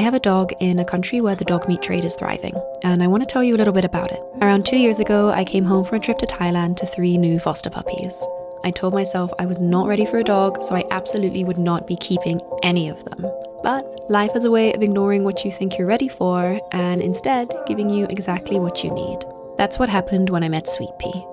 have a dog in a country where the dog meat trade is thriving, and I want to tell you a little bit about it. Around 2 years ago, I came home from a trip to Thailand to 3 new foster puppies. I told myself I was not ready for a dog, so I absolutely would not be keeping any of them. But life has a way of ignoring what you think you're ready for, and instead giving you exactly what you need. That's what happened when I met Sweet Pea.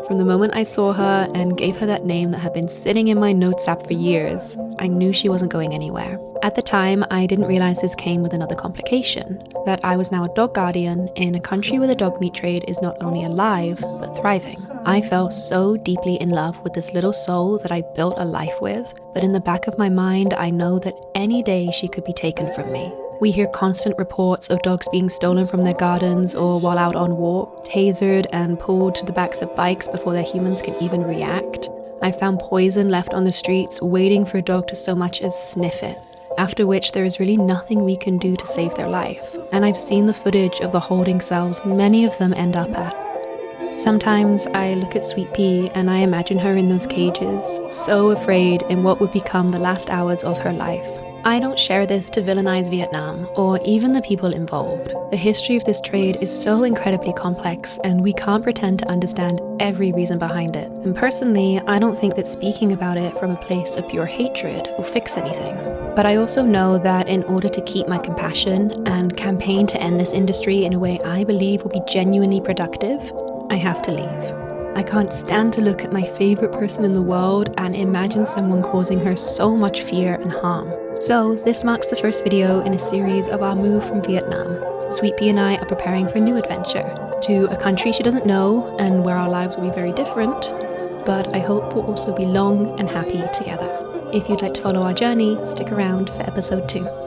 From the moment I saw her and gave her that name that had been sitting in my notes app for years, I knew she wasn't going anywhere. At the time, I didn't realize this came with another complication, that I was now a dog guardian in a country where the dog meat trade is not only alive, but thriving. I fell so deeply in love with this little soul that I built a life with, but in the back of my mind, I know that any day she could be taken from me. We hear constant reports of dogs being stolen from their gardens or while out on walk, tasered and pulled to the backs of bikes before their humans can even react. I found poison left on the streets, waiting for a dog to so much as sniff it, after which there is really nothing we can do to save their life. And I've seen the footage of the holding cells many of them end up at. Sometimes I look at Sweet Pea and I imagine her in those cages, so afraid in what would become the last hours of her life. I don't share this to villainize Vietnam, or even the people involved. The history of this trade is so incredibly complex, and we can't pretend to understand every reason behind it. And personally, I don't think that speaking about it from a place of pure hatred will fix anything. But I also know that in order to keep my compassion and campaign to end this industry in a way I believe will be genuinely productive, I have to leave. I can't stand to look at my favorite person in the world and imagine someone causing her so much fear and harm. So this marks the first video in a series of our move from Vietnam. Sweet Pea and I are preparing for a new adventure to a country she doesn't know and where our lives will be very different, but I hope we'll also be long and happy together. If you'd like to follow our journey, stick around for episode 2.